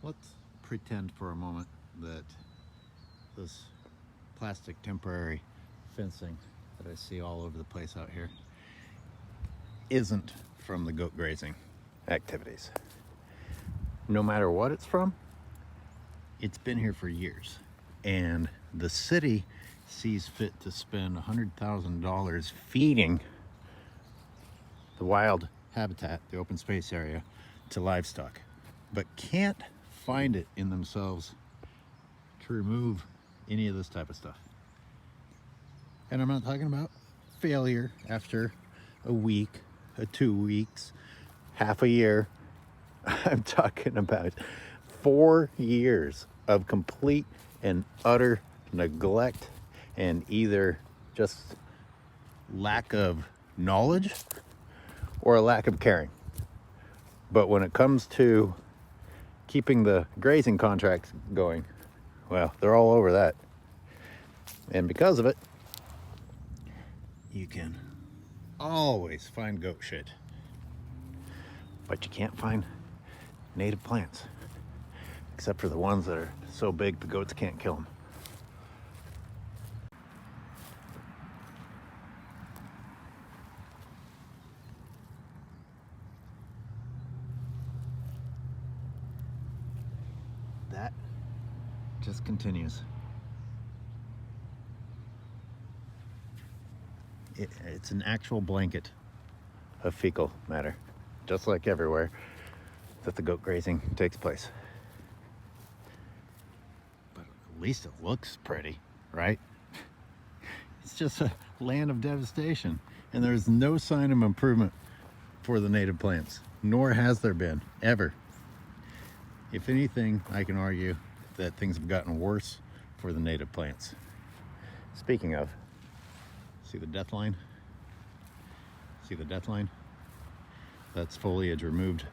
let's pretend for a moment that this plastic temporary fencing that I see all over the place out here isn't from the goat grazing activities. No matter what it's from, it's been here for years, and the city sees fit to spend $100,000 feeding the wild habitat, the open space area, to livestock, but can't find it in themselves to remove any of this type of stuff. And I'm not talking about failure after a week, 2 weeks, half a year. I'm talking about 4 years of complete and utter neglect and either just lack of knowledge or a lack of caring. But when it comes to keeping the grazing contracts going, well, they're all over that. And because of it, you can always find goat shit, but you can't find native plants, except for the ones that are so big the goats can't kill them. That just continues. It's an actual blanket of fecal matter, just like everywhere that the goat grazing takes place. But at least it looks pretty, right? It's just a land of devastation, and there's no sign of improvement for the native plants, nor has there been, ever. If anything, I can argue that things have gotten worse for the native plants. Speaking of, see the death line? See the death line? That's foliage removed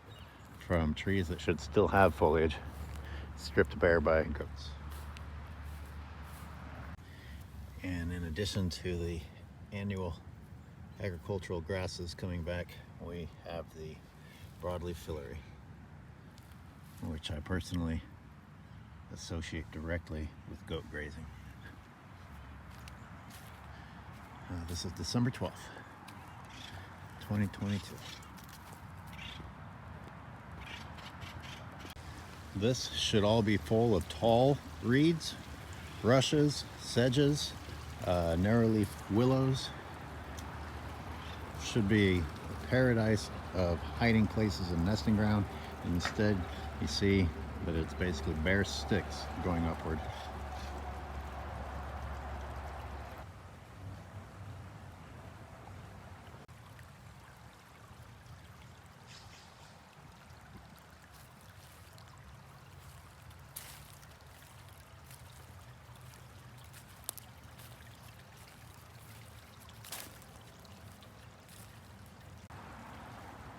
from trees that should still have foliage, stripped bare by goats. And in addition to the annual agricultural grasses coming back, we have the broadleaf fillery, which I personally associate directly with goat grazing. This is December 12th, 2022. This should all be full of tall reeds, rushes, sedges, narrow-leaf willows. Should be a paradise of hiding places and nesting ground. Instead, you see that it's basically bare sticks going upward.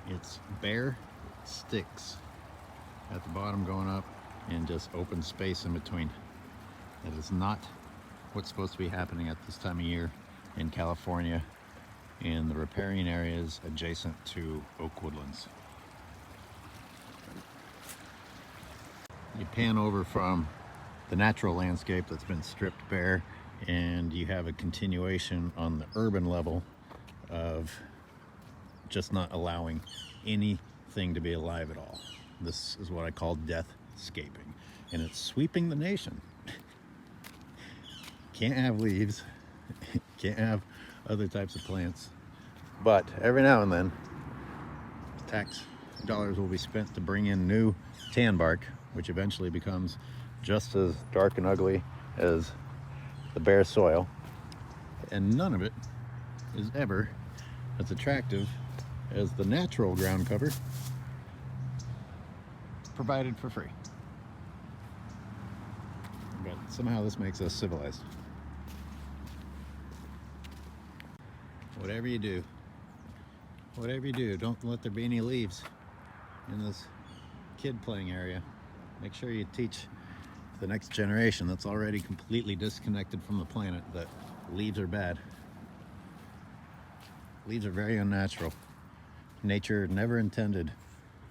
It's bare sticks at the bottom going up and just open space in between. That is not what's supposed to be happening at this time of year in California in the riparian areas adjacent to oak woodlands. You pan over from the natural landscape that's been stripped bare, and you have a continuation on the urban level of just not allowing anything to be alive at all. This is what I call deathscaping, and it's sweeping the nation. Can't have leaves, can't have other types of plants, but every now and then tax dollars will be spent to bring in new tan bark, which eventually becomes just as dark and ugly as the bare soil, and none of it is ever as attractive as the natural ground cover provided for free. But somehow this makes us civilized. Whatever you do, don't let there be any leaves in this kid playing area. Make sure you teach the next generation that's already completely disconnected from the planet that leaves are bad. Leaves are very unnatural. Nature never intended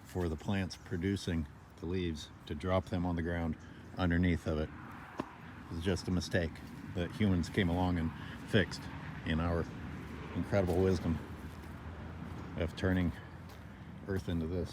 for the plants producing the leaves to drop them on the ground underneath of it. It was just a mistake that humans came along and fixed in our incredible wisdom of turning Earth into this.